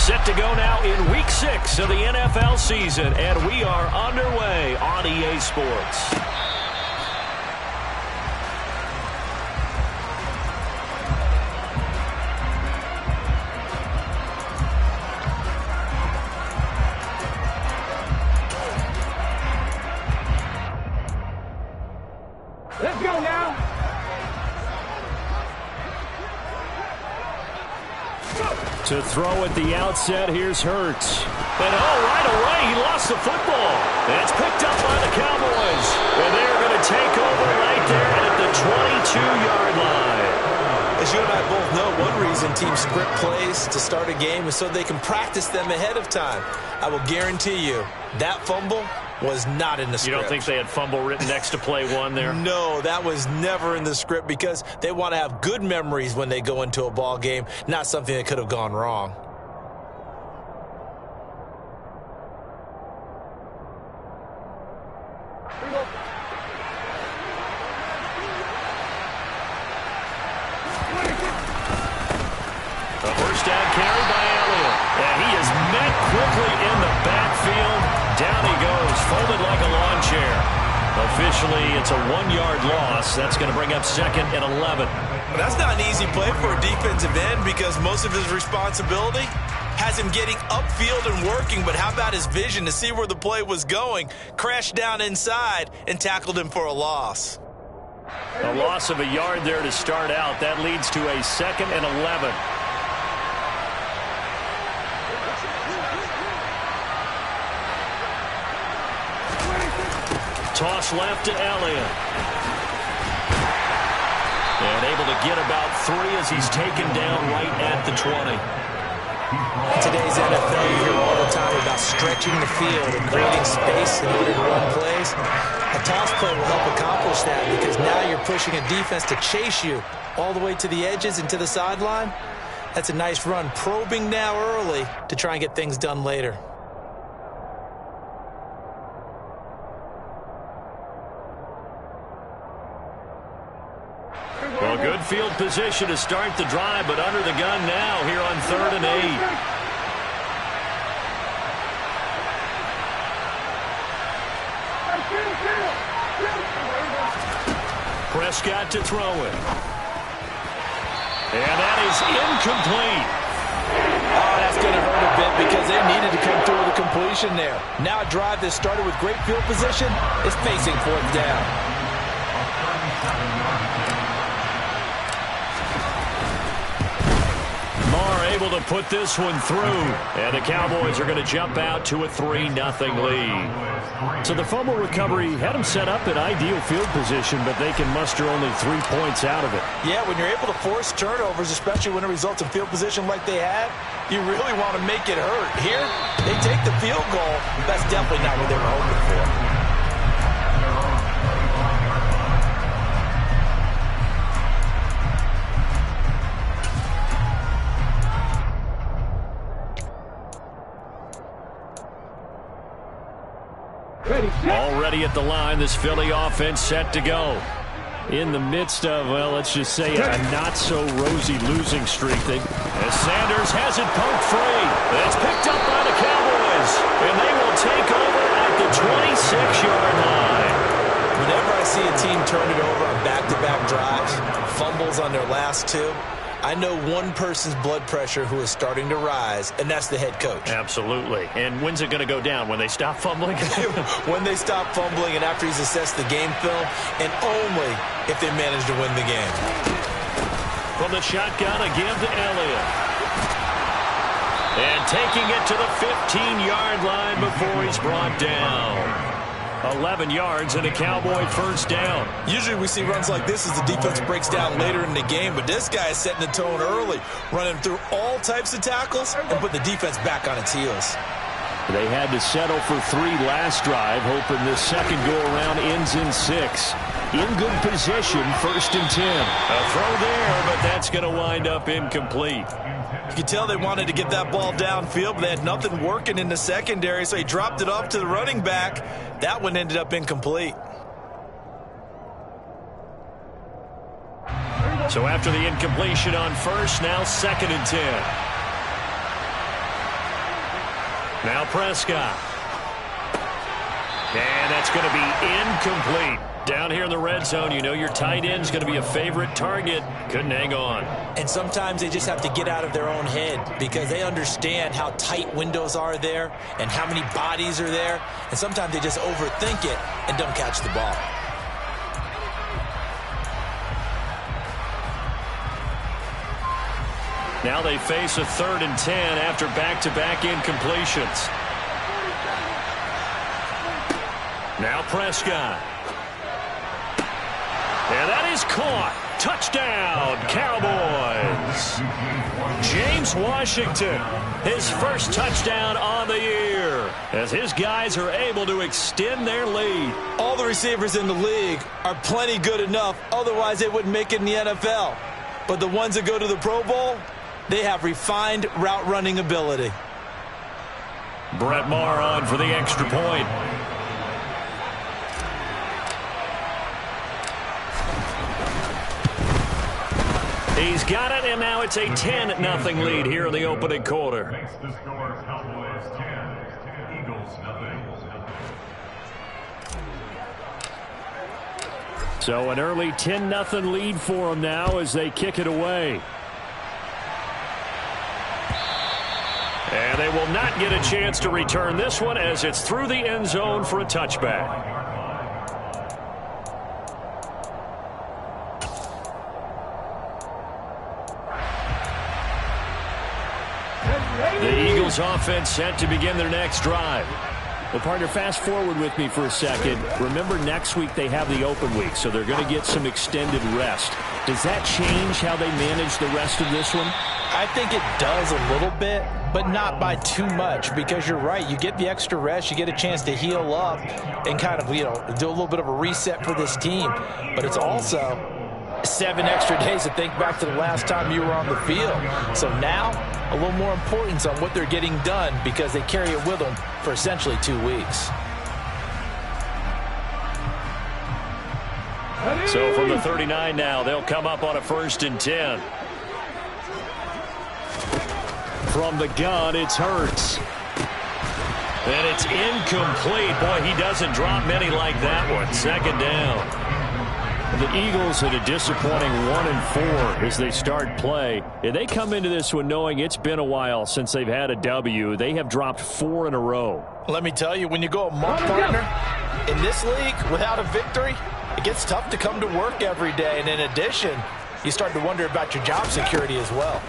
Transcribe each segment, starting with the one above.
Set to go now in Week 6 of the NFL season, and we are underway on EA Sports. Let's go now. To throw at the outset, here's Hurts. And right away, he lost the football. And it's picked up by the Cowboys. And they're going to take over right there at the 22-yard line. As you and I both know, one reason teams script plays to start a game is so they can practice them ahead of time. I will guarantee you that fumble was not in the script. You don't think they had fumble written next to play one there? No, that was never in the script because they want to have good memories when they go into a ball game, not something that could have gone wrong. A first down carry by Elliott. And he is met quickly in the backfield. Down he goes, folded like a lawn chair. Officially, it's a 1-yard loss. That's going to bring up 2nd and 11. That's not an easy play for a defensive end because most of his responsibility has him getting upfield and working, but how about his vision to see where the play was going, crashed down inside, and tackled him for a loss. A loss of a yard there to start out. That leads to a 2nd and 11. Toss left to Elliott. And able to get about 3 as he's taken down right at the 20. In today's NFL, you hear all the time about stretching the field and creating space in order to run plays. A toss play will help accomplish that because now you're pushing a defense to chase you all the way to the edges and to the sideline. That's a nice run, probing now early to try and get things done later. Well, good field position to start the drive, but under the gun now here on 3rd and 8. Prescott to throw it. And that is incomplete. Oh, that's going to hurt a bit because they needed to come through with a completion there. Now a drive that started with great field position is facing 4th down. Able to put this one through, and the Cowboys are going to jump out to a 3-0 lead. So the fumble recovery had them set up at ideal field position, but they can muster only 3 points out of it. Yeah, when you're able to force turnovers, especially when it results in field position like they had, you really want to make it hurt. Here, they take the field goal. That's definitely not what they were hoping for. Already at the line, this Philly offense set to go. In the midst of, well, let's just say a not-so-rosy losing streak. As Sanders has it poked free. It's picked up by the Cowboys. And they will take over at the 26-yard line. Whenever I see a team turn it over on back-to-back drives, fumbles on their last 2, I know one person's blood pressure who is starting to rise, and that's the head coach. Absolutely. And when's it going to go down? When they stop fumbling? When they stop fumbling and after he's assessed the game film, and only if they manage to win the game. From the shotgun, a give to Elliott. And taking it to the 15-yard line before he's brought down. 11 yards and a Cowboy first down. Usually we see runs like this as the defense breaks down later in the game, but this guy is setting the tone early, running through all types of tackles and put the defense back on its heels. They had to settle for 3 last drive, hoping this second go-around ends in 6. In good position, 1st and 10. A throw there, but that's going to wind up incomplete. You could tell they wanted to get that ball downfield, but they had nothing working in the secondary, so he dropped it off to the running back. That one ended up incomplete. So after the incompletion on 1st, now 2nd and 10. Now Prescott. And that's going to be incomplete. Down here in the red zone, you know your tight end's going to be a favorite target. Couldn't hang on. And sometimes they just have to get out of their own head because they understand how tight windows are there and how many bodies are there. And sometimes they just overthink it and don't catch the ball. Now they face a 3rd and 10 after back-to-back incompletions. Now Prescott. And that is caught. Touchdown, Cowboys. James Washington, his first touchdown on the year, as his guys are able to extend their lead. All the receivers in the league are plenty good enough, otherwise they wouldn't make it in the NFL. But the ones that go to the Pro Bowl, they have refined route running ability. Brett Maher on for the extra point. He's got it, and now it's a 10-0 lead here in the opening quarter. So an early 10-0 lead for them now as they kick it away. And they will not get a chance to return this one as it's through the end zone for a touchback. The Eagles offense set to begin their next drive. Well, partner, fast forward with me for a second. Remember, next week they have the open week, so they're going to get some extended rest. Does that change how they manage the rest of this one? I think it does a little bit, but not by too much, because you're right. You get the extra rest, you get a chance to heal up and kind of, do a little bit of a reset for this team. But it's also 7 extra days to think back to the last time you were on the field. So now, a little more importance on what they're getting done because they carry it with them for essentially 2 weeks. So from the 39 now, they'll come up on a 1st and 10. From the gun, it's Hurts. And it's incomplete. Boy, he doesn't drop many like that one. 2nd down. The Eagles at a disappointing 1-4 as they start play. And they come into this one knowing it's been a while since they've had a W. They have dropped 4 in a row. Let me tell you, when you go a month, partner, in this league without a victory, it gets tough to come to work every day. And in addition, you start to wonder about your job security as well.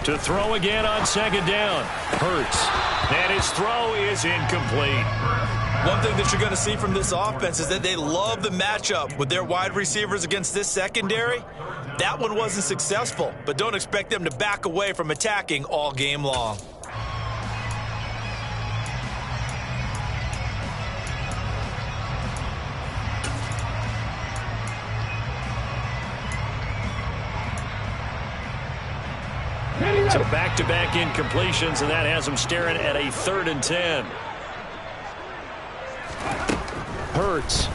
To throw again on 2nd down. Hurts. And his throw is incomplete. One thing that you're going to see from this offense is that they love the matchup with their wide receivers against this secondary. That one wasn't successful, but don't expect them to back away from attacking all game long. So back-to-back incompletions, and that has them staring at a 3rd and 10. Hurts.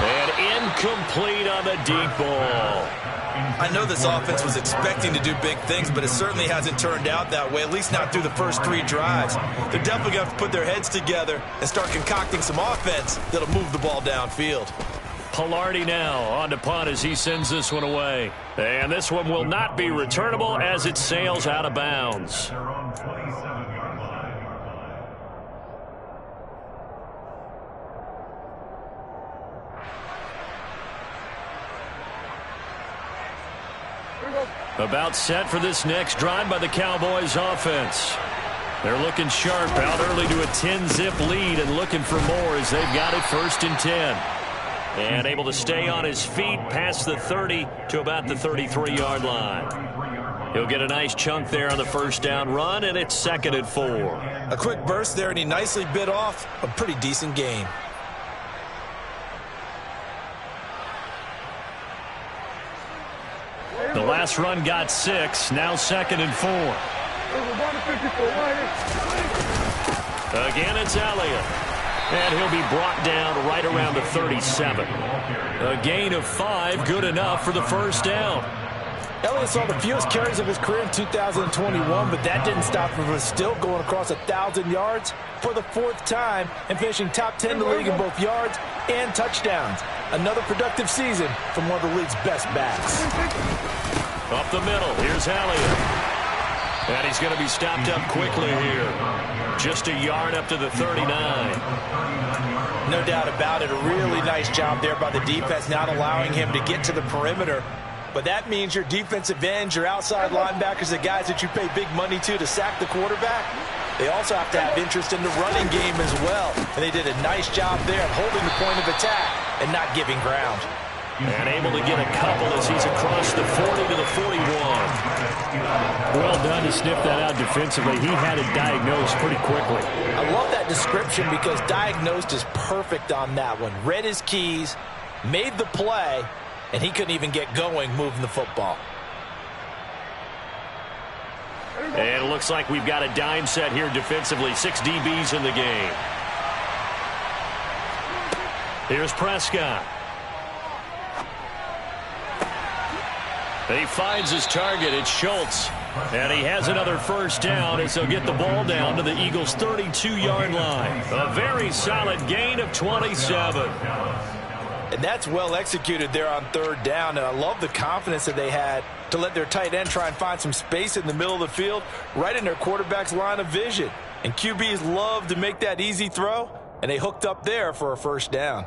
And incomplete on the deep ball. I know this offense was expecting to do big things, but it certainly hasn't turned out that way, at least not through the first 3 drives. They're definitely going to have to put their heads together and start concocting some offense that'll move the ball downfield. Pilardi now on to punt as he sends this one away. And this one will not be returnable as it sails out of bounds. About set for this next drive by the Cowboys offense. They're looking sharp, out early to a 10-zip lead and looking for more as they've got it 1st and 10. And able to stay on his feet past the 30 to about the 33-yard line. He'll get a nice chunk there on the 1st down run, and it's 2nd and 4. A quick burst there, and he nicely bit off a pretty decent gain. The last run got 6, now 2nd and 4. Again, it's Elliott. And he'll be brought down right around the 37. A gain of 5, good enough for the 1st down. Elliott saw the fewest carries of his career in 2021, but that didn't stop him from still going across 1,000 yards for the 4th time and finishing top 10 in the league in both yards and touchdowns. Another productive season from one of the league's best backs. Up the middle, here's Elliott. And he's going to be stopped up quickly here. Just a yard up to the 39. No doubt about it. A really nice job there by the defense, not allowing him to get to the perimeter. But that means your defensive ends, your outside linebackers, the guys that you pay big money to sack the quarterback, they also have to have interest in the running game as well. And they did a nice job there of holding the point of attack and not giving ground. And able to get a couple as he's across the 40 to the 41. Well done to sniff that out defensively. He had it diagnosed pretty quickly. I love that description because diagnosed is perfect on that one. Read his keys, made the play, and he couldn't even get going moving the football. And it looks like we've got a dime set here defensively. 6 DBs in the game. Here's Prescott. He finds his target. It's Schultz. And he has another first down as he'll get the ball down to the Eagles' 32-yard line. A very solid gain of 27. And that's well executed there on 3rd down. And I love the confidence that they had to let their tight end try and find some space in the middle of the field, right in their quarterback's line of vision. And QBs love to make that easy throw, and they hooked up there for a first down.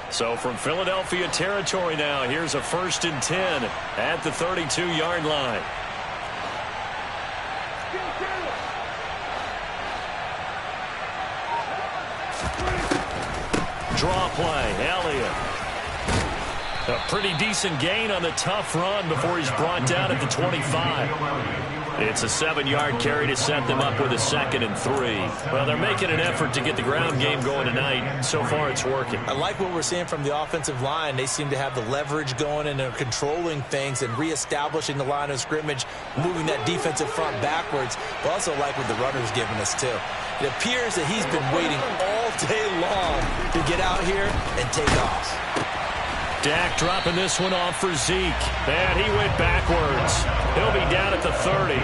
So from Philadelphia territory now, here's a 1st and 10 at the 32-yard line. Draw play, Elliott. A pretty decent gain on the tough run before he's brought down at the 25. It's a 7-yard carry to set them up with a 2nd and 3. Well, they're making an effort to get the ground game going tonight. So far, it's working. I like what we're seeing from the offensive line. They seem to have the leverage going and they're controlling things and reestablishing the line of scrimmage, moving that defensive front backwards. But also like what the runner's giving us, too. It appears that he's been waiting all day long to get out here and take off. Dak dropping this one off for Zeke. And he went backwards. He'll be down at the 30.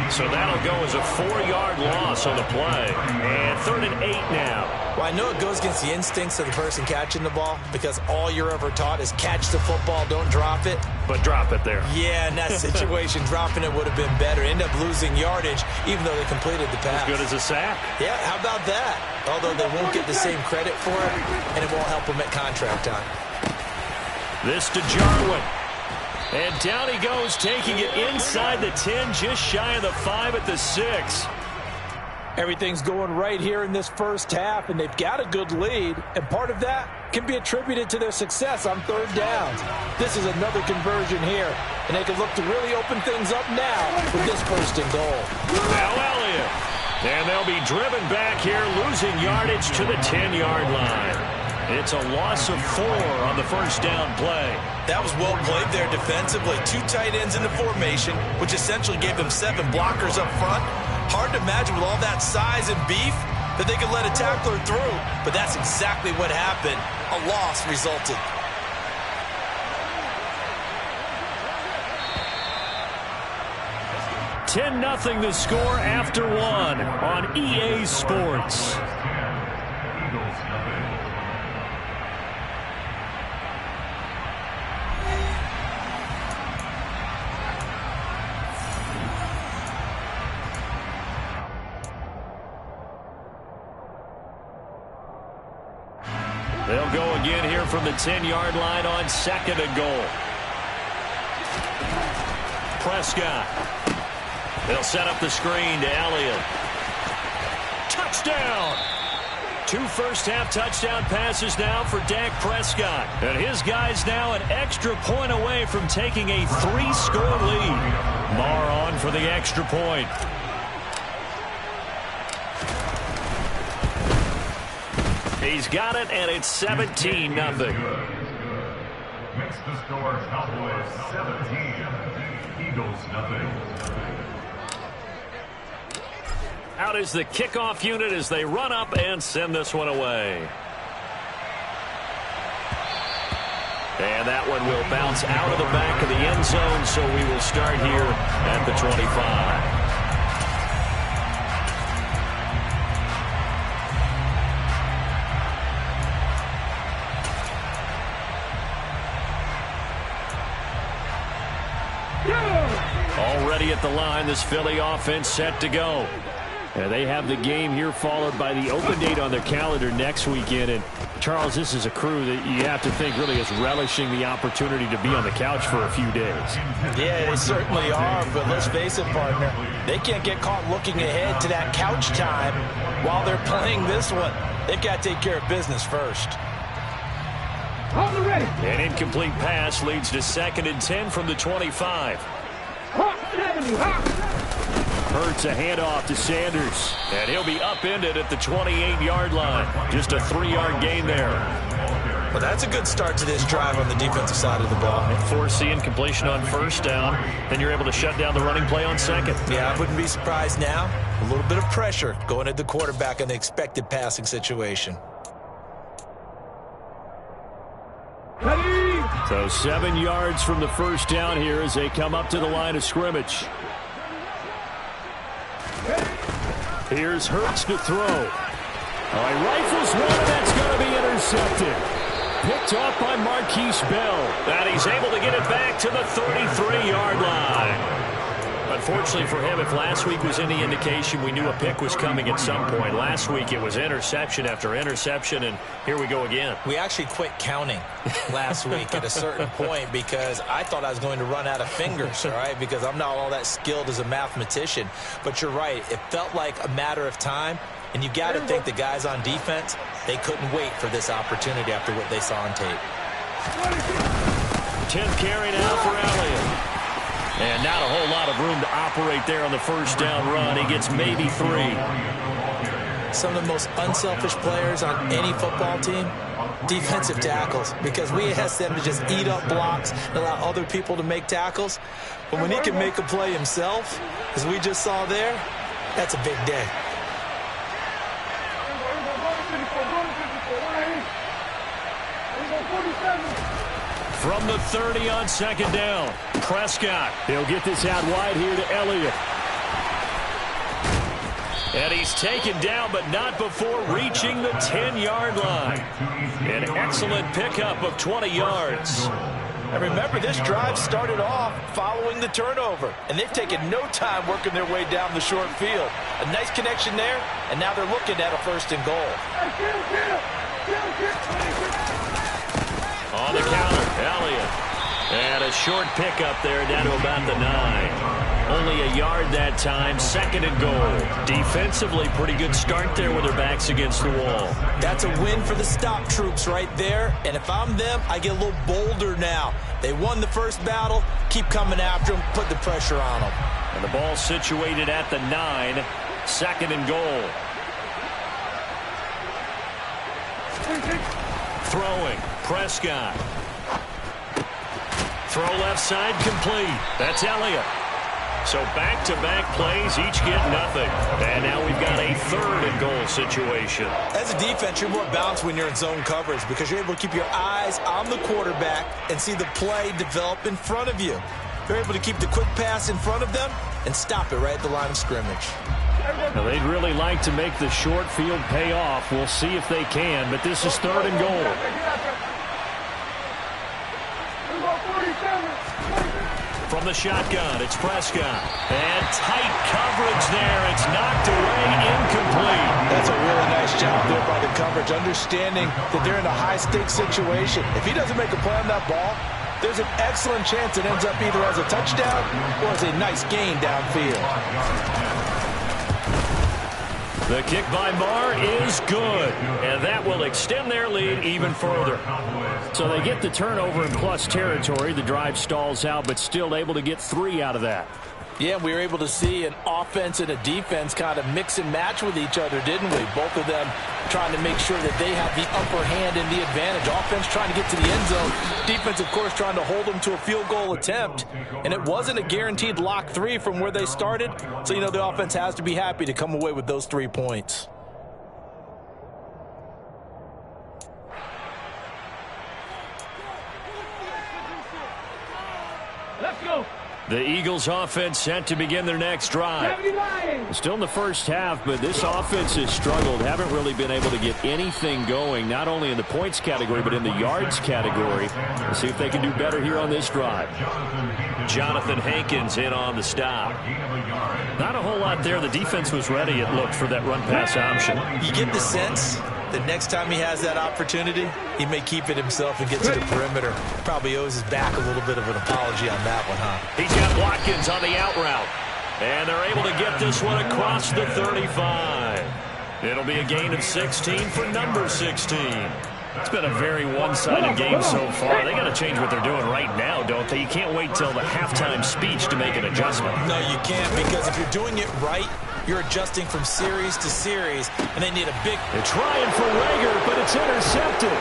So that'll go as a 4-yard loss on the play. And 3rd and 8 now. Well, I know it goes against the instincts of the person catching the ball because all you're ever taught is catch the football, don't drop it. But drop it there. Yeah, in that situation, dropping it would have been better. End up losing yardage, even though they completed the pass. As good as a sack. Yeah, how about that? Although they won't get the same credit for it, and it won't help them at contract time. This to Jarwin. And down he goes, taking it inside the 10, just shy of the 5 at the 6. Everything's going right here in this first half, and they've got a good lead, and part of that can be attributed to their success on 3rd downs. This is another conversion here, and they can look to really open things up now with this 1st and goal. Now Elliott. And they'll be driven back here, losing yardage to the 10-yard line. It's a loss of 4 on the first down play. That was well played there defensively. 2 tight ends in the formation, which essentially gave them 7 blockers up front. Hard to imagine with all that size and beef that they could let a tackler through, but that's exactly what happened. A loss resulted. $10-0 the score after 1 on EA Sports. They'll go again here from the 10-yard line on 2nd and goal. Prescott. They'll set up the screen to Elliott. Touchdown! 2 first-half touchdown passes now for Dak Prescott. And his guys now an extra point away from taking a 3-score lead. Marr on for the extra point. He's got it, and it's 17-0. Makes the score Cowboys 17, Eagles 0. Out is the kickoff unit as they run up and send this one away. And that one will bounce out of the back of the end zone, so we will start here at the 25. Already at the line, this Philly offense set to go. And they have the game here followed by the open date on their calendar next weekend. And, Charles, this is a crew that you have to think really is relishing the opportunity to be on the couch for a few days. Yeah, they certainly are, but let's face it, partner. They can't get caught looking ahead to that couch time while they're playing this one. They've got to take care of business first. An incomplete pass leads to 2nd and 10 from the 25. Hurts a handoff to Sanders, and he'll be upended at the 28-yard line. Just a 3-yard gain there. Well, that's a good start to this drive on the defensive side of the ball. Force the incompletion on 1st down, then you're able to shut down the running play on 2nd. Yeah, I wouldn't be surprised now. A little bit of pressure going at the quarterback in the expected passing situation. So 7 yards from the 1st down here as they come up to the line of scrimmage. Here's Hurts to throw. All right, rifles one, and that's going to be intercepted. Picked off by Marquise Bell. And he's able to get it back to the 33-yard line. Unfortunately for him, if last week was any indication, we knew a pick was coming at some point. Last week it was interception after interception, and here we go again. We actually quit counting last week at a certain point because I thought I was going to run out of fingers, all right, because I'm not all that skilled as a mathematician. But you're right. It felt like a matter of time, and you got to think the guys on defense, they couldn't wait for this opportunity after what they saw on tape. 10th carry now for Elliott. And not a whole lot of room to operate there on the 1st down run. He gets maybe 3. Some of the most unselfish players on any football team, defensive tackles, because we ask them to just eat up blocks and allow other people to make tackles. But when he can make a play himself, as we just saw there, that's a big day. From the 30 on 2nd down, Prescott. He'll get this out wide here to Elliott. And he's taken down, but not before reaching the 10-yard line. An excellent pickup of 20 yards. And remember, this drive started off following the turnover, and they've taken no time working their way down the short field. A nice connection there, and now they're looking at a 1st and goal. On the counter, Elliott. And a short pickup there down to about the 9. Only a yard that time, 2nd and goal. Defensively, pretty good start there with their backs against the wall. That's a win for the stop troops right there. And if I'm them, I get a little bolder now. They won the first battle. Keep coming after them. Put the pressure on them. And the ball situated at the 9. 2nd and goal. Throwing. Prescott. Throw left side complete. That's Elliott. So back-to-back plays, each get nothing. And now we've got a 3rd and goal situation. As a defense, you're more balanced when you're in zone coverage because you're able to keep your eyes on the quarterback and see the play develop in front of you. They're able to keep the quick pass in front of them and stop it right at the line of scrimmage. Now, they'd really like to make the short field pay off. We'll see if they can, but this is 3rd and goal. From the shotgun, it's Prescott. And tight coverage there. It's knocked away, incomplete. That's a really nice job there by the coverage, understanding that they're in a high-stakes situation. If he doesn't make a play on that ball, there's an excellent chance it ends up either as a touchdown or as a nice gain downfield. The kick by Marr is good, and that will extend their lead even further. So they get the turnover in plus territory. The drive stalls out, but still able to get 3 out of that. Yeah, we were able to see an offense and a defense kind of mix and match with each other, didn't we? Both of them trying to make sure that they have the upper hand and the advantage. Offense trying to get to the end zone. Defense, of course, trying to hold them to a field goal attempt. And it wasn't a guaranteed lock 3 from where they started. So, you know, the offense has to be happy to come away with those 3 points. The Eagles offense set to begin their next drive. Still in the first half, but this offense has struggled. Haven't really been able to get anything going, not only in the points category, but in the yards category. Let's see if they can do better here on this drive. Jonathan Hankins in on the stop. Not a whole lot there. The defense was ready, it looked, for that run-pass option. You get the sense that next time he has that opportunity, he may keep it himself and get to the perimeter. Probably owes his back a little bit of an apology on that one, huh? He's got Watkins on the out route. And they're able to get this one across the 35. It'll be a gain of 16 for number 16. It's been a very one-sided game so far. They got to change what they're doing right now, don't they? You can't wait till the halftime speech to make an adjustment. No, you can't, because if you're doing it right, you're adjusting from series to series, and they need a big... They're trying for Rager, but it's intercepted.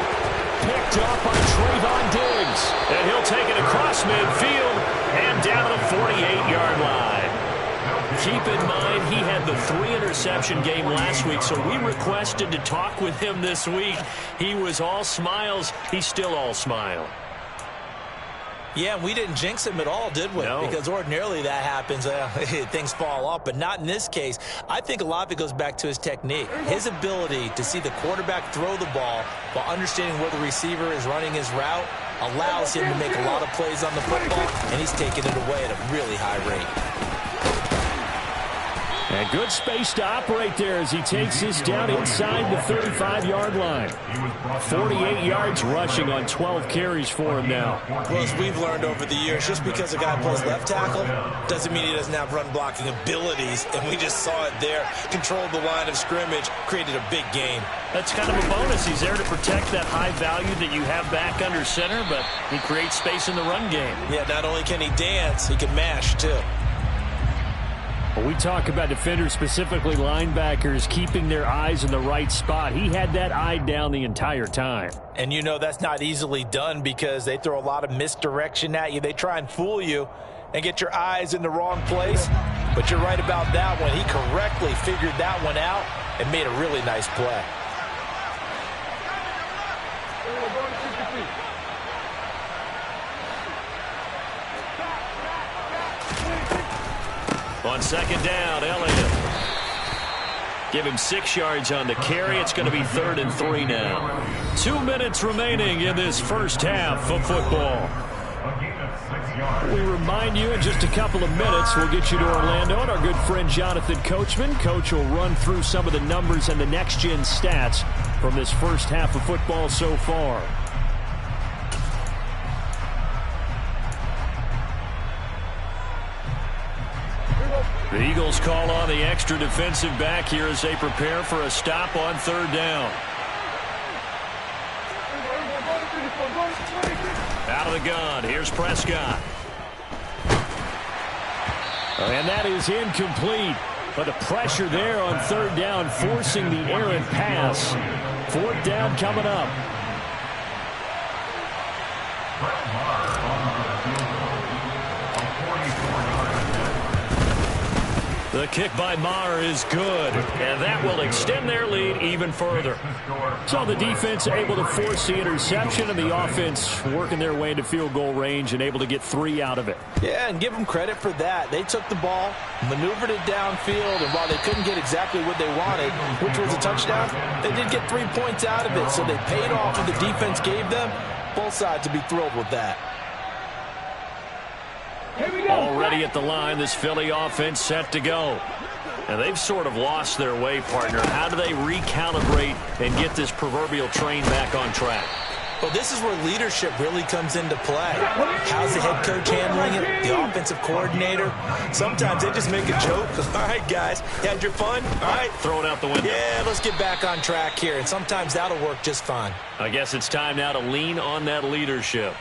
Picked up by Trayvon Diggs. And he'll take it across midfield and down to the 48-yard line. Keep in mind, he had the 3-interception game last week, so we requested to talk with him this week. He was all smiles. He's still all smile. Yeah, we didn't jinx him at all, did we? No. Because ordinarily that happens. Things fall off, but not in this case. I think a lot of it goes back to his technique. His ability to see the quarterback throw the ball while understanding where the receiver is running his route allows him to make a lot of plays on the football, and he's taking it away at a really high rate. And good space to operate there as he takes this down inside the 35-yard line. 48 yards rushing on 12 carries for him now. Well, as we've learned over the years, just because a guy plays left tackle doesn't mean he doesn't have run-blocking abilities, and we just saw it there. Controlled the line of scrimmage, created a big game. That's kind of a bonus. He's there to protect that high value that you have back under center, but he creates space in the run game. Yeah, not only can he dance, he can mash, too. When we talk about defenders, specifically linebackers, keeping their eyes in the right spot, he had that eye down the entire time. And you know that's not easily done because they throw a lot of misdirection at you. They try and fool you and get your eyes in the wrong place. But you're right about that one. He correctly figured that one out and made a really nice play. On second down, Elliott. Give him 6 yards on the carry. It's going to be 3rd and 3 now. 2 minutes remaining in this first half of football. We remind you in just a couple of minutes, we'll get you to Orlando and our good friend Jonathan Coachman. Coach will run through some of the numbers and the next-gen stats from this first half of football so far. The Eagles call on the extra defensive back here as they prepare for a stop on 3rd down. Out of the gun, here's Prescott. And that is incomplete. But the pressure there on 3rd down, forcing the errant pass. 4th down coming up. The kick by Maher is good, and that will extend their lead even further. So the defense able to force the interception, and the offense working their way into field goal range and able to get 3 out of it. Yeah, and give them credit for that. They took the ball, maneuvered it downfield, and while they couldn't get exactly what they wanted, which was a touchdown, they did get 3 points out of it, so they paid off what the defense gave them. Both sides would be thrilled with that. Already at the line, this Philly offense set to go. And they've sort of lost their way, partner. How do they recalibrate and get this proverbial train back on track? Well, this is where leadership really comes into play. How's the head coach handling it? The offensive coordinator? Sometimes they just make a joke. All right, guys, you had your fun? All right. Throw it out the window. Yeah, let's get back on track here. And sometimes that'll work just fine. I guess it's time now to lean on that leadership.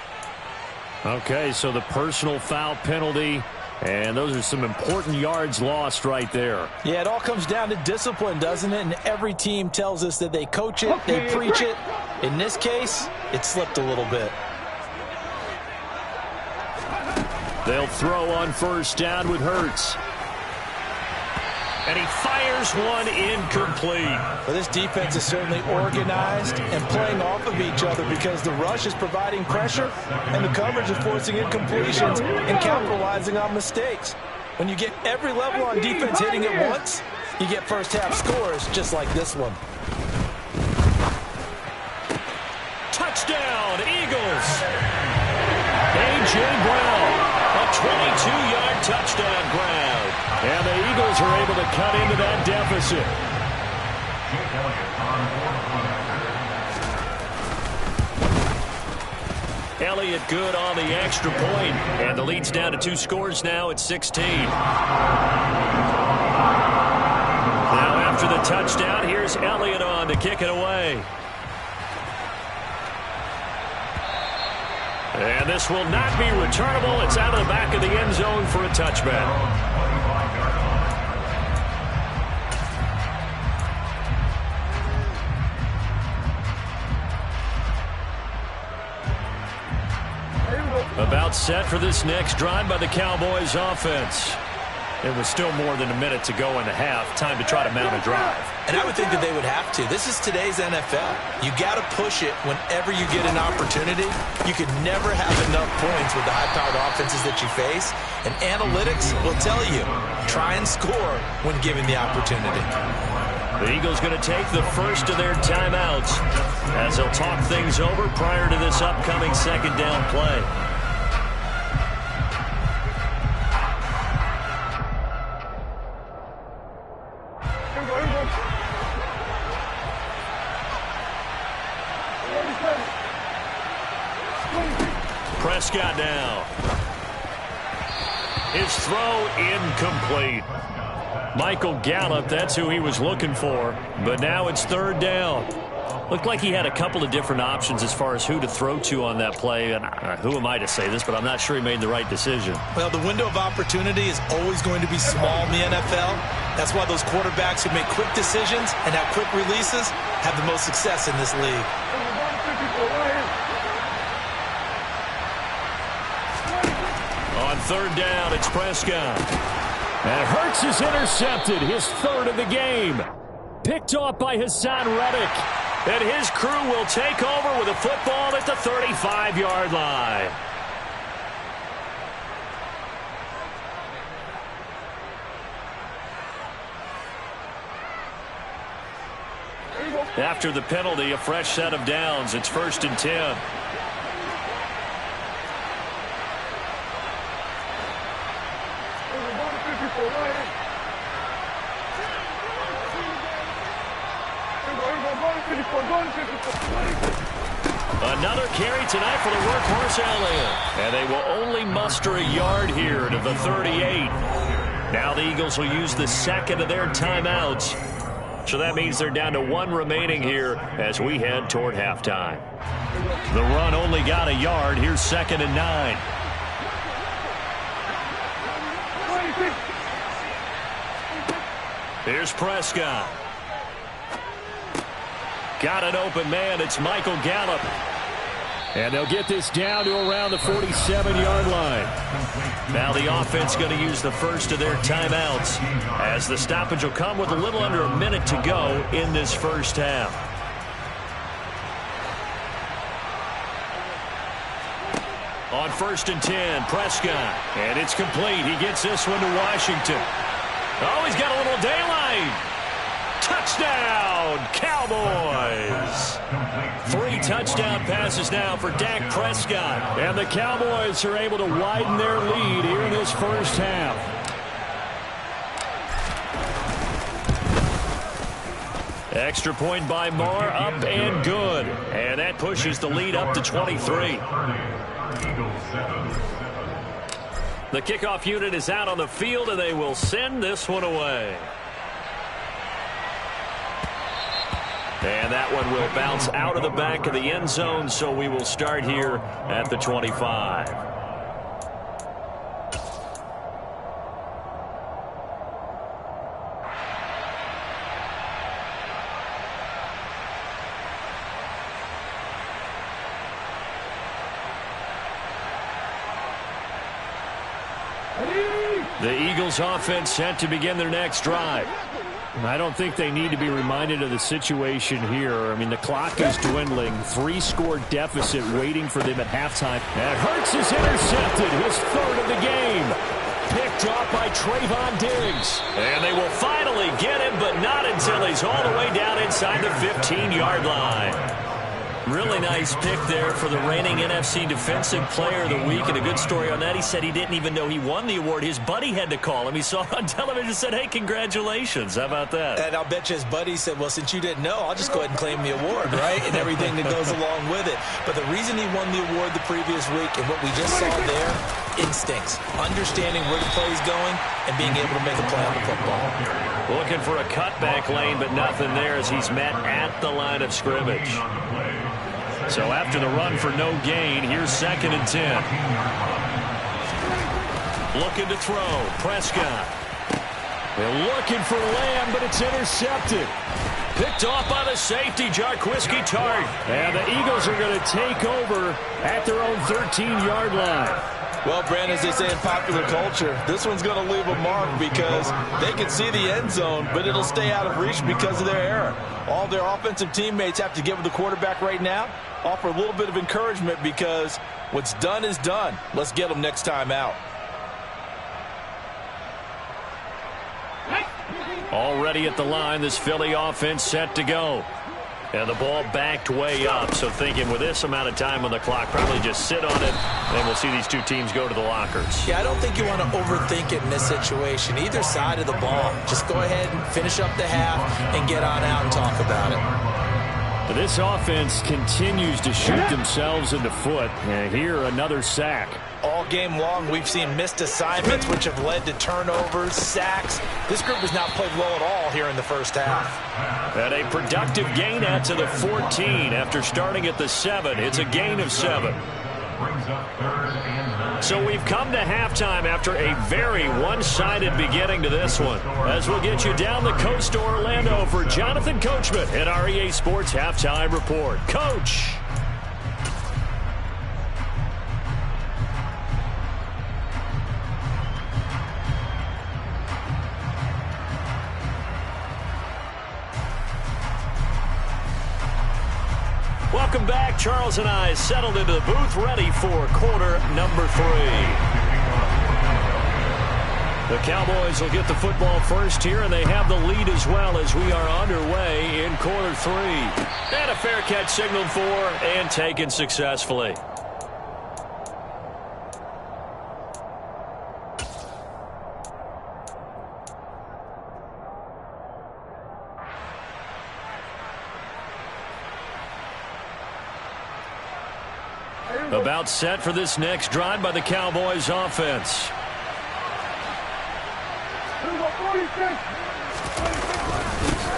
Okay, so the personal foul penalty, and those are some important yards lost right there. Yeah, it all comes down to discipline, doesn't it? And every team tells us that they coach it, they preach it. In this case, it slipped a little bit. They'll throw on 1st down with Hurts. And he fires one incomplete. Well, this defense is certainly organized and playing off of each other because the rush is providing pressure and the coverage is forcing incompletions and capitalizing on mistakes. When you get every level on defense hitting at once, you get first-half scores just like this one. Touchdown, Eagles. A.J. Brown, a 22-yard touchdown grab. And the Eagles are able to cut into that deficit. Elliott good on the extra point. And the lead's down to 2 scores now at 16. Now after the touchdown, here's Elliott on to kick it away. And this will not be returnable. It's out of the back of the end zone for a touchback. About set for this next drive by the Cowboys offense. It was still more than a minute to go in the half. Time to try to mount a drive. And I would think that they would have to. This is today's NFL. You got to push it whenever you get an opportunity. You could never have enough points with the high-powered offenses that you face. And analytics will tell you, try and score when given the opportunity. The Eagles going to take the first of their timeouts as they'll talk things over prior to this upcoming second down play. Prescott now. His throw incomplete. Michael Gallup, that's who he was looking for. But now it's third down. Looked like he had a couple of different options as far as who to throw to on that play. And who am I to say this, but I'm not sure he made the right decision. Well, the window of opportunity is always going to be small in the NFL. That's why those quarterbacks who make quick decisions and have quick releases have the most success in this league. On third down, it's Prescott. And Hurts is intercepted, his third of the game. Picked off by Hassan Reddick. And his crew will take over with a football at the 35-yard line. After the penalty, a fresh set of downs. It's 1st and 10. Another carry tonight for the workhorse Elliott. And they will only muster a yard here to the 38. Now the Eagles will use the second of their timeouts. So that means they're down to 1 remaining here as we head toward halftime. The run only got a yard. Here's 2nd and 9. Here's Prescott. Got an open man. It's Michael Gallup. And they'll get this down to around the 47-yard line. Now the offense going to use the first of their timeouts as the stoppage will come with a little under a minute to go in this first half. On 1st and 10, Prescott. And it's complete. He gets this one to Washington. Oh, he's got a little daylight. Touchdown, Cowboys. 3 touchdown passes now for Dak Prescott. And the Cowboys are able to widen their lead here in this first half. Extra point by Marr, up and good. And that pushes the lead up to 23. The kickoff unit is out on the field, and they will send this one away. And that one will bounce out of the back of the end zone, so we will start here at the 25. The Eagles offense set to begin their next drive. I don't think they need to be reminded of the situation here. I mean, the clock is dwindling. 3-score deficit waiting for them at halftime. And Hurts is intercepted, his third of the game. Picked off by Trayvon Diggs. And they will finally get him, but not until he's all the way down inside the 15-yard line. Really nice pick there for the reigning NFC Defensive Player of the Week. And a good story on that. He said he didn't even know he won the award. His buddy had to call him. He saw it on television and said, hey, congratulations. How about that? And I'll bet you his buddy said, well, since you didn't know, I'll just go ahead and claim the award, right? And everything that goes along with it. But the reason he won the award the previous week and what we just saw there, instincts, understanding where the play is going and being able to make a play on the football. Looking for a cutback lane, but nothing there as he's met at the line of scrimmage. So after the run for no gain, here's 2nd and 10. Looking to throw. Prescott. They're looking for Lamb, but it's intercepted. Picked off by the safety, Jarquiski Tart. And the Eagles are going to take over at their own 13-yard line. Well, Brandon, as they say in popular culture, this one's going to leave a mark because they can see the end zone, but it'll stay out of reach because of their error. All their offensive teammates have to get with the quarterback right now, offer a little bit of encouragement because what's done is done. Let's get them next time out. Already at the line, this Philly offense set to go. And the ball backed way up, so thinking with this amount of time on the clock, probably just sit on it, and we'll see these two teams go to the lockers. Yeah, I don't think you want to overthink it in this situation. Either side of the ball. Just go ahead and finish up the half and get on out and talk about it. This offense continues to shoot themselves in the foot. And here, another sack. All game long, we've seen missed assignments, which have led to turnovers, sacks. This group has not played well at all here in the first half. And a productive gain out to the 14 after starting at the 7. It's a gain of 7. So we've come to halftime after a very one-sided beginning to this one. As we'll get you down the coast to Orlando for Jonathan Coachman at our EA Sports Halftime Report. Coach! Welcome back. Charles and I settled into the booth, ready for quarter number 3. The Cowboys will get the football first here, and they have the lead as well as we are underway in quarter 3. And a fair catch signaled for and taken successfully. About set for this next drive by the Cowboys offense.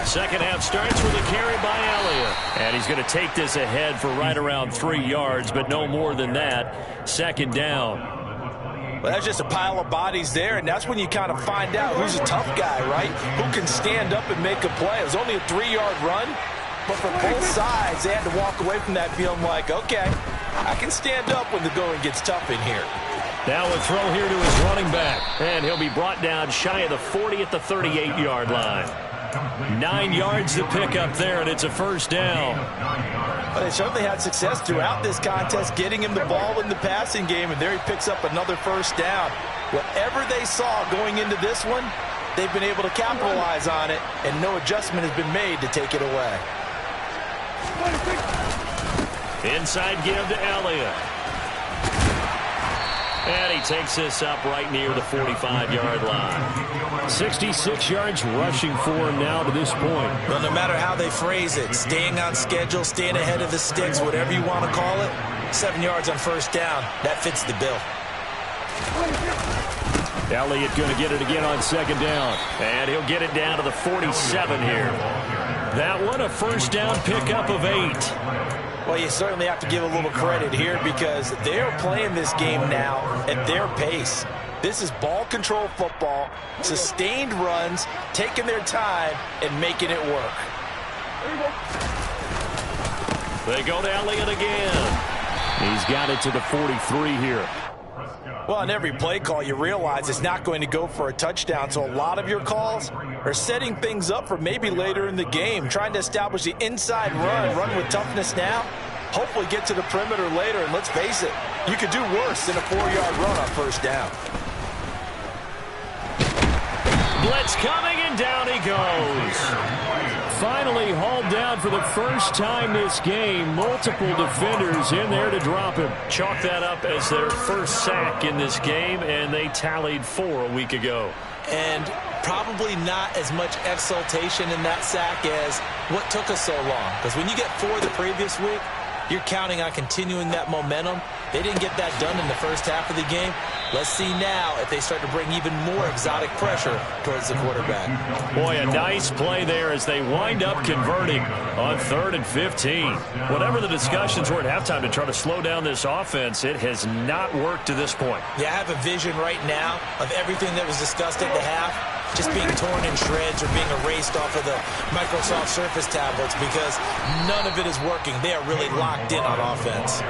Second half starts with a carry by Elliott. And he's going to take this ahead for right around 3 yards, but no more than that. 2nd down. Well, that's just a pile of bodies there, and that's when you kind of find out who's a tough guy, right? Who can stand up and make a play. It was only a 3-yard run, but for both sides, they had to walk away from that feeling like, okay, I can stand up when the going gets tough in here. Now a throw here to his running back. And he'll be brought down shy of the 40 at the 38-yard line. 9 yards to pick up there, and it's a first down. But they certainly had success throughout this contest, getting him the ball in the passing game, and there he picks up another first down. Whatever they saw going into this one, they've been able to capitalize on it, and no adjustment has been made to take it away. Inside give to Elliott. And he takes this up right near the 45-yard line. 66 yards rushing for him now to this point. Well, no matter how they phrase it, staying on schedule, staying ahead of the sticks, whatever you want to call it, 7 yards on first down, that fits the bill. Elliott going to get it again on 2nd down. And he'll get it down to the 47 here. That one a first down pickup of 8. Well, you certainly have to give a little credit here because they're playing this game now at their pace. This is ball control football, sustained runs, taking their time and making it work. They go to Elliott again. He's got it to the 43 here. Well, on every play call, you realize it's not going to go for a touchdown, so a lot of your calls are setting things up for maybe later in the game, trying to establish the inside run with toughness now, hopefully get to the perimeter later, and let's face it, you could do worse than a 4-yard run on first down. Blitz coming, and down he goes. Finally hauled down for the first time this game. Multiple defenders in there to drop him. Chalk that up as their first sack in this game, and they tallied 4 a week ago. And probably not as much exultation in that sack as what took us so long. Because when you get 4 the previous week, you're counting on continuing that momentum. They didn't get that done in the first half of the game. Let's see now if they start to bring even more exotic pressure towards the quarterback. Boy, a nice play there as they wind up converting on 3rd and 15. Whatever the discussions were at halftime to try to slow down this offense, it has not worked to this point. Yeah, I have a vision right now of everything that was discussed at the half just being torn in shreds or being erased off of the Microsoft Surface tablets because none of it is working. They are really locked in on offense.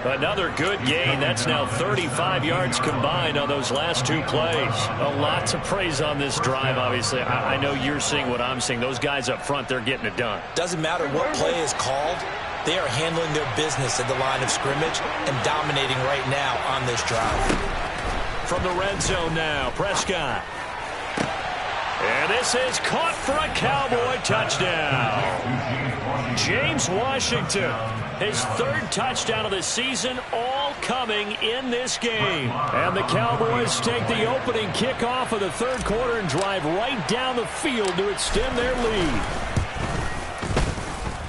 Another good gain. That's now 35 yards combined on those last 2 plays. A lot to praise on this drive, obviously. I know you're seeing what I'm seeing. Those guys up front, they're getting it done. Doesn't matter what play is called. They are handling their business at the line of scrimmage and dominating right now on this drive. From the red zone now, Prescott. And this is caught for a Cowboy touchdown. James Washington, his 3rd touchdown of the season, all coming in this game. And the Cowboys take the opening kickoff of the 3rd quarter and drive right down the field to extend their lead.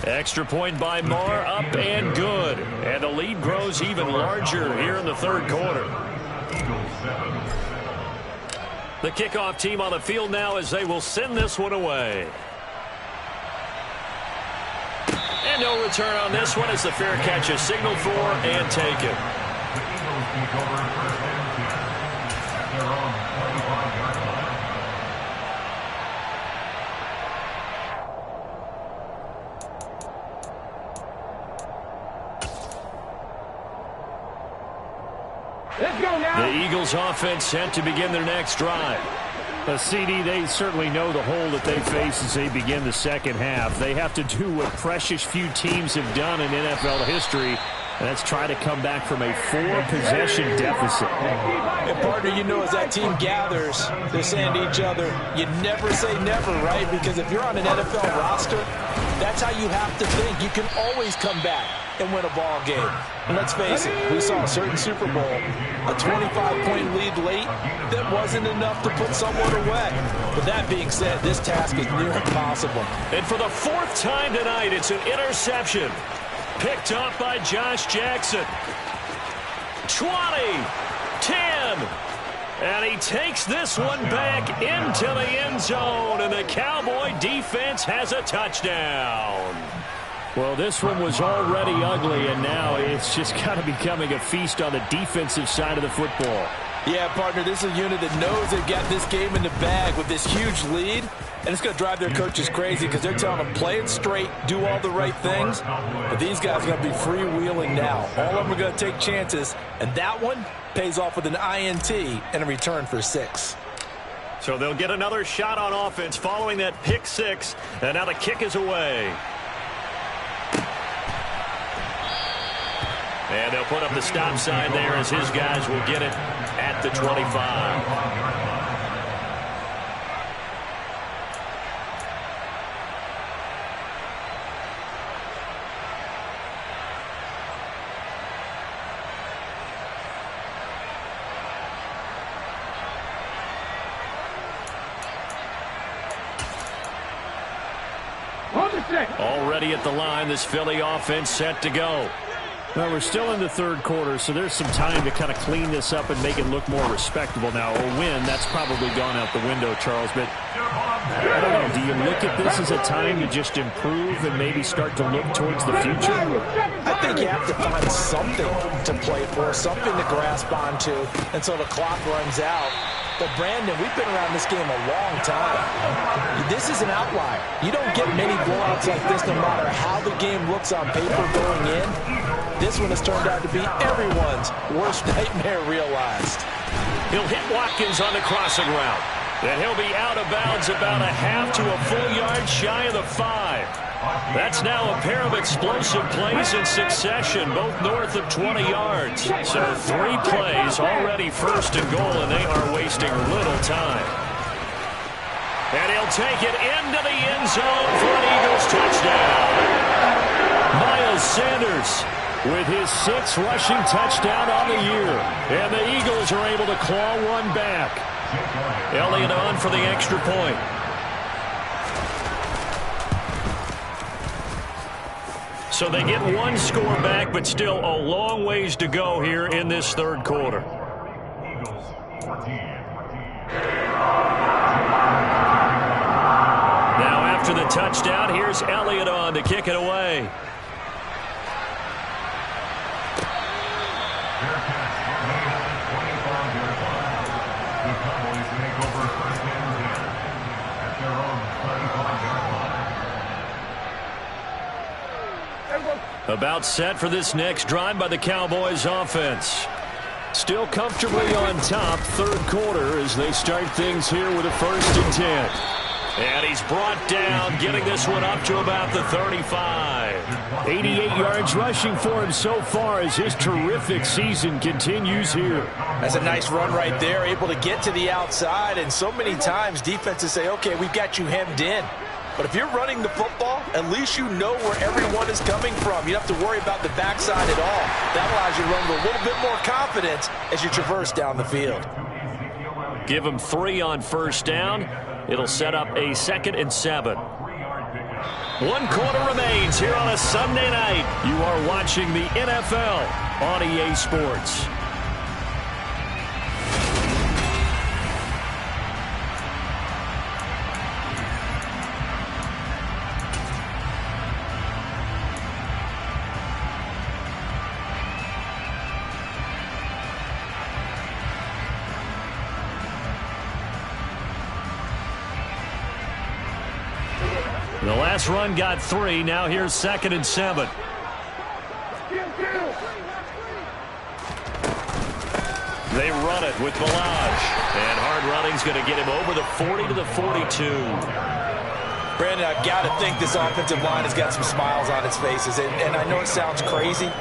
Extra point by Marr, up and good. And the lead grows even larger here in the 3rd quarter. The kickoff team on the field now as they will send this one away. And no return on this one as the fair catch is signaled for and taken. Let's go now. The Eagles offense set to begin their next drive. CD, they certainly know the hole that they face as they begin the second half. They have to do what precious few teams have done in NFL history, and that's try to come back from a 4-possession deficit. And partner, you know, as that team gathers, they're saying to each other, you never say never, right? Because if you're on an NFL roster, that's how you have to think. You can always come back and win a ball game. And let's face it, we saw a certain Super Bowl, a 25-point lead late that wasn't enough to put someone away. But that being said, this task is near impossible. And for the 4th time tonight, it's an interception. Picked up by Josh Jackson. 20, 10, and he takes this one back into the end zone, and the Cowboy defense has a touchdown. Well, this one was already ugly, and now it's just kind of becoming a feast on the defensive side of the football. Yeah, partner, this is a unit that knows they've got this game in the bag with this huge lead, and it's going to drive their coaches crazy because they're telling them, play it straight, do all the right things, but these guys are going to be freewheeling now. All of them are going to take chances, and that one pays off with an INT and a return for 6. So they'll get another shot on offense following that pick 6, and now the kick is away. And they'll put up the stop sign there as his guys will get it at the 25. Already at the line, this Philly offense set to go. Well, we're still in the 3rd quarter, so there's some time to kind of clean this up and make it look more respectable now. A win, that's probably gone out the window, Charles. But I don't know, do you look at this as a time to just improve and maybe start to look towards the future? I think you have to find something to play for, something to grasp onto until the clock runs out. But, Brandon, we've been around this game a long time. This is an outlier. You don't get many blowouts like this no matter how the game looks on paper going in. This one has turned out to be everyone's worst nightmare realized. He'll hit Watkins on the crossing route. And he'll be out of bounds about a half to a full yard shy of the 5. That's now a pair of explosive plays in succession, both north of 20 yards. So 3 plays already first and goal, and they are wasting little time. And he'll take it into the end zone for an Eagles touchdown. Miles Sanders with his 6th rushing touchdown on the year. And the Eagles are able to claw one back. Elliott on for the extra point. So they get 1 score back, but still a long ways to go here in this third quarter. Now after the touchdown, here's Elliott on to kick it away. About set for this next drive by the Cowboys offense. Still comfortably on top, third quarter, as they start things here with a 1st and 10. And he's brought down, getting this one up to about the 35. 88 yards rushing for him so far as his terrific season continues here. That's a nice run right there, able to get to the outside. And so many times defenses say, okay, we've got you hemmed in. But if you're running the football, at least you know where everyone is coming from. You don't have to worry about the backside at all. That allows you to run with a little bit more confidence as you traverse down the field. Give him 3 on first down. It'll set up a 2nd and 7. 1 quarter remains here on a Sunday night. You are watching the NFL on EA Sports. The last run got 3. Now here's 2nd and 7. They run it with Balaj. And hard running's going to get him over the 40 to the 42. Brandon, I've got to think this offensive line has got some smiles on its faces. And I know it sounds crazy,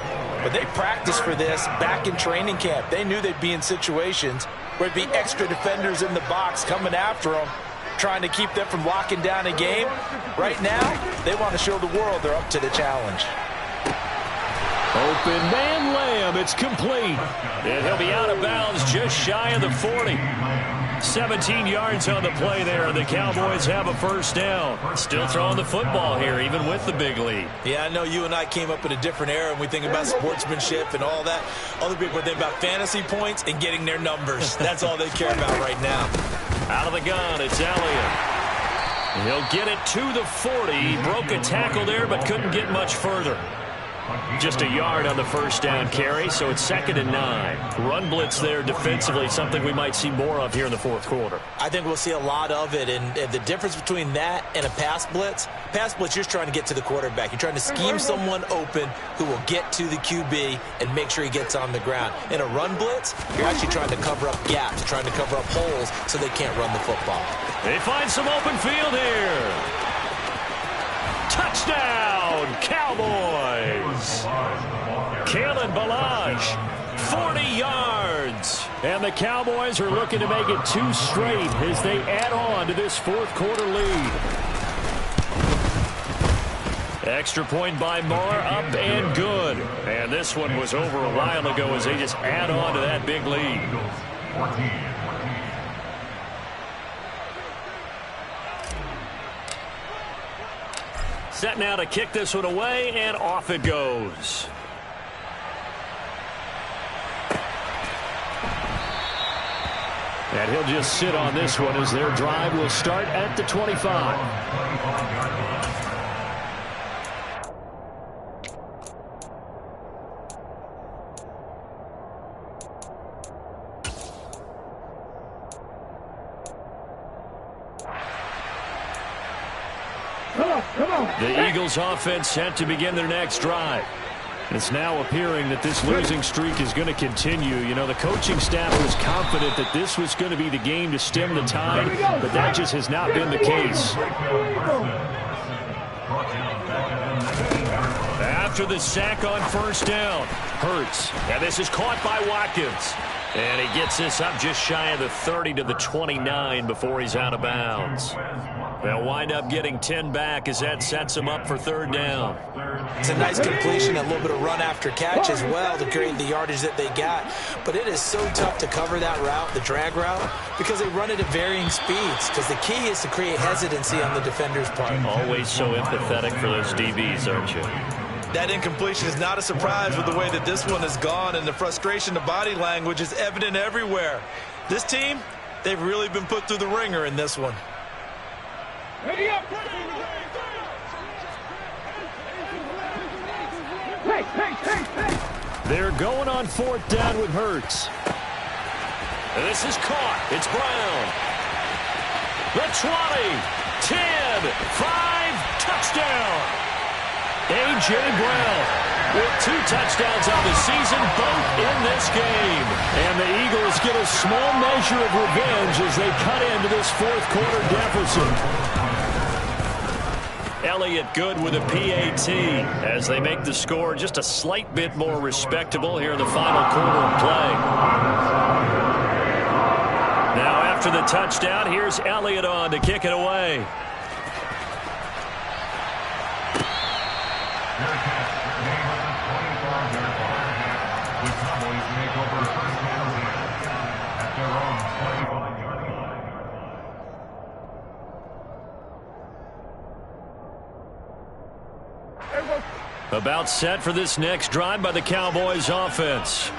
but they practiced for this back in training camp. They knew they'd be in situations where there'd be extra defenders in the box coming after them, trying to keep them from locking down a game. Right now, they want to show the world they're up to the challenge. Open man Lamb, it's complete. And he'll be out of bounds just shy of the 40. 17 yards on the play there, and the Cowboys have a first down. Still throwing the football here, even with the big lead. Yeah, I know you and I came up in a different era, and we think about sportsmanship and all that. Other people think about fantasy points and getting their numbers. That's all they care about right now. Out of the gun, it's Elliott. He'll get it to the 40. He broke a tackle there, but couldn't get much further. Just a yard on the first down carry, so it's 2nd and 9. Run blitz there defensively, something we might see more of here in the fourth quarter. I think we'll see a lot of it, and the difference between that and a pass blitz, you're just trying to get to the quarterback. You're trying to scheme someone open who will get to the QB and make sure he gets on the ground. In a run blitz, you're actually trying to cover up gaps, trying to cover up holes so they can't run the football. They find some open field here. Touchdown, Cowboys! Kalen Balaj, 40 yards. And the Cowboys are looking to make it 2 straight as they add on to this fourth quarter lead. Extra point by Marr, up and good. And this one was over a while ago as they just add on to that big lead. Set now to kick this one away, and off it goes. And he'll just sit on this one as their drive will start at the 25. The Eagles offense set to begin their next drive. It's now appearing that this losing streak is going to continue. You know, the coaching staff was confident that this was going to be the game to stem the tide, but that just has not been the case. After the sack on first down, Hurts. And this is caught by Watkins. And he gets this up just shy of the 30 to the 29 before he's out of bounds. They'll wind up getting 10 back as that sets him up for third down. It's a nice completion, a little bit of run after catch as well to create the yardage that they got. But it is so tough to cover that route, the drag route, because they run it at varying speeds. Because the key is to create hesitancy on the defender's part. Always so empathetic for those DBs, aren't you? That incompletion is not a surprise with the way that this one has gone, and the frustration, the body language is evident everywhere. This team, they've really been put through the ringer in this one. They're going on fourth down with Hurts. And this is caught. It's Brown. The 20, 10, 5, touchdown. A.J. Brown with 2 touchdowns on the season, both in this game. And the Eagles get a small measure of revenge as they cut into this fourth quarter deficit. Elliott good with a PAT as they make the score just a slight bit more respectable here in the final quarter of play. Now after the touchdown, here's Elliott on to kick it away. About set for this next drive by the Cowboys offense.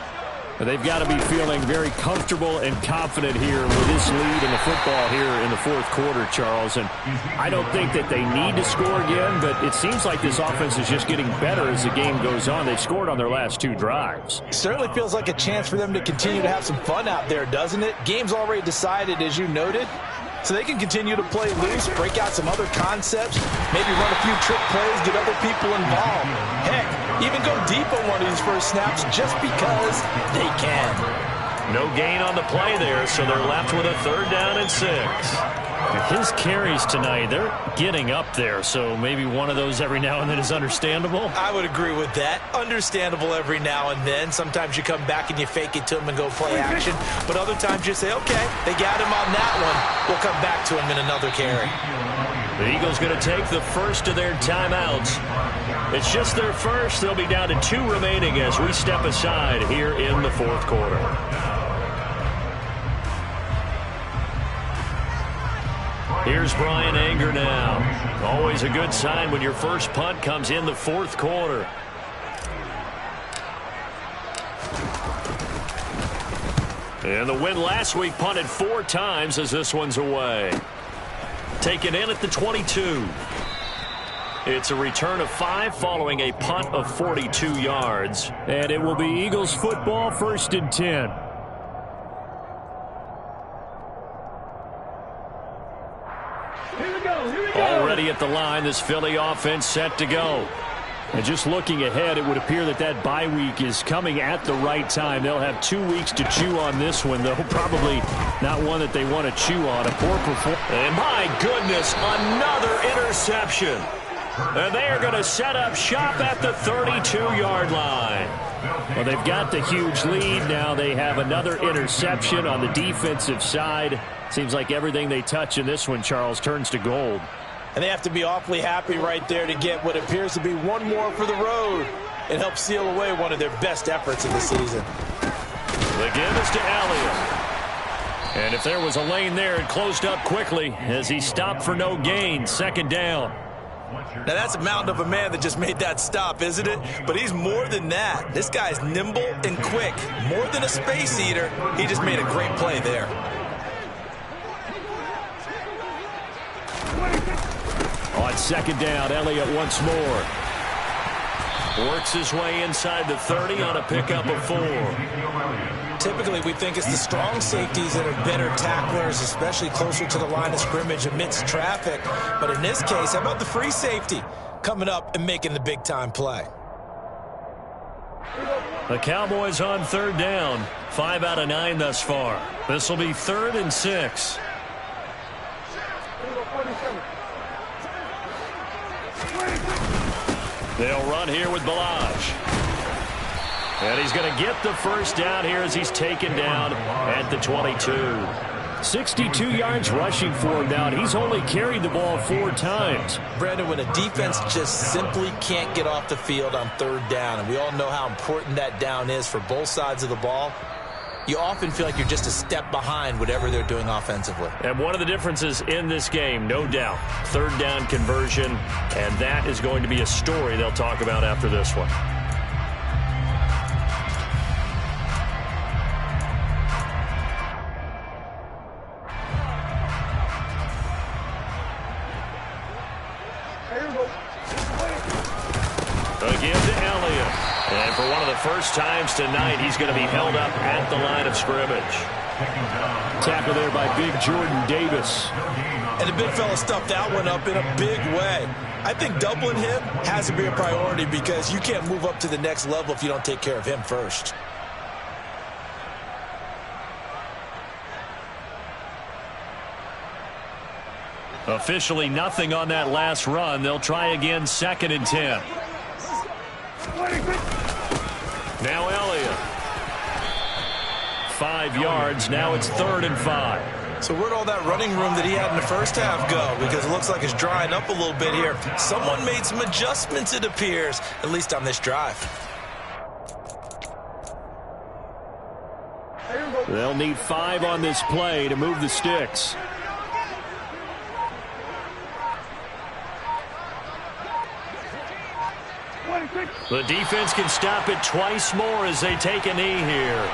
They've got to be feeling very comfortable and confident here with this lead in the football here in the fourth quarter, Charles. And I don't think that they need to score again, but it seems like this offense is just getting better as the game goes on. They've scored on their last 2 drives. Certainly feels like a chance for them to continue to have some fun out there, doesn't it? Game's already decided, as you noted. So they can continue to play loose, break out some other concepts, maybe run a few trick plays, get other people involved. Heck, even go deep on one of these first snaps just because they can. No gain on the play there, so they're left with a 3rd down and 6. His carries tonight, they're getting up there, so maybe one of those every now and then is understandable. I would agree with that. Understandable every now and then. Sometimes you come back and you fake it to him and go play action, but other times you say, okay, they got him on that one. We'll come back to him in another carry. The Eagles going to take the first of their timeouts. It's just their first. They'll be down to 2 remaining as we step aside here in the fourth quarter. Here's Brian Anger now. Always a good sign when your first punt comes in the fourth quarter. And the win last week punted 4 times as this one's away. Taken in at the 22. It's a return of 5 following a punt of 42 yards. And it will be Eagles football, 1st and 10. Already at the line, this Philly offense set to go. And just looking ahead, it would appear that that bye week is coming at the right time. They'll have 2 weeks to chew on this one, though. Probably not one that they want to chew on. A poor performance. And my goodness, another interception. And they are going to set up shop at the 32-yard line. Well, they've got the huge lead. Now they have another interception on the defensive side. Seems like everything they touch in this one, Charles, turns to gold. And they have to be awfully happy right there to get what appears to be one more for the road. It helps seal away one of their best efforts of the season. The give is to Elliott. And if there was a lane there, it closed up quickly as he stopped for no gain. 2nd down. Now, that's a mountain of a man that just made that stop, isn't it? But he's more than that. This guy's nimble and quick. More than a space eater. He just made a great play there. On 2nd down, Elliott once more. Works his way inside the 30 on a pickup of 4. Typically, we think it's the strong safeties that are better tacklers, especially closer to the line of scrimmage amidst traffic. But in this case, how about the free safety coming up and making the big-time play? The Cowboys on third down. 5 out of 9 thus far. This will be 3rd and 6. They'll run here with Balaj. And he's going to get the first down here as he's taken down at the 22. 62 yards rushing for him now. He's only carried the ball 4 times. Brandon, when a defense just simply can't get off the field on third down, and we all know how important that down is for both sides of the ball, you often feel like you're just a step behind whatever they're doing offensively. And one of the differences in this game, no doubt, third down conversion, and that is going to be a story they'll talk about after this one. Again to Elliott. And for one of the first times tonight, he's going to be held up at the line of scrimmage. Tackle there by big Jordan Davis. And the big fella stuffed that one up in a big way. I think doubling him has to be a priority because you can't move up to the next level if you don't take care of him first. Officially nothing on that last run. They'll try again, 2nd and 10. Now Elliott. 5 yards. Now it's 3rd and 5. So where'd all that running room that he had in the first half go? Because it looks like it's drying up a little bit here. Someone made some adjustments, it appears, at least on this drive. They'll need 5 on this play to move the sticks. The defense can stop it twice more as they take a knee here.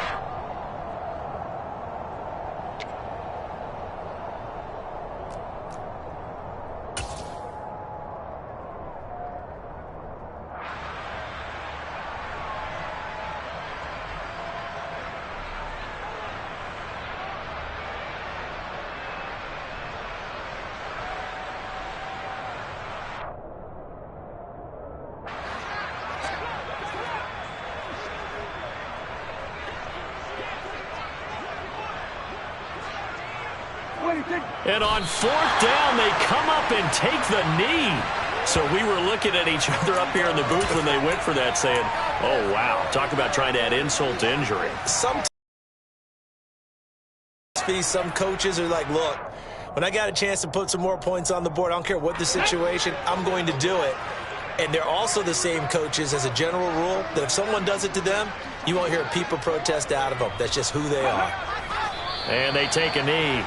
And on 4th down, they come up and take the knee. So we were looking at each other up here in the booth when they went for that saying, oh, wow, talk about trying to add insult to injury. Some coaches are like, look, when I got a chance to put some more points on the board, I don't care what the situation, I'm going to do it. And they're also the same coaches as a general rule that if someone does it to them, you won't hear a people protest out of them. That's just who they are. And they take a knee.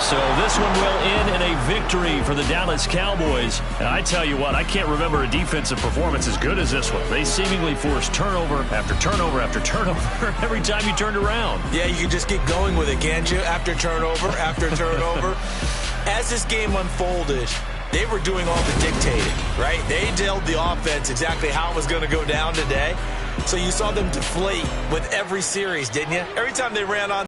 So this one will end in a victory for the Dallas Cowboys. And I tell you what, I can't remember a defensive performance as good as this one. They seemingly forced turnover after turnover after turnover every time you turned around. Yeah, you can just keep going with it, can't you? After turnover, after turnover. As this game unfolded, they were doing all the dictating, right? They told the offense exactly how it was going to go down today. So you saw them deflate with every series, didn't you? Every time they ran on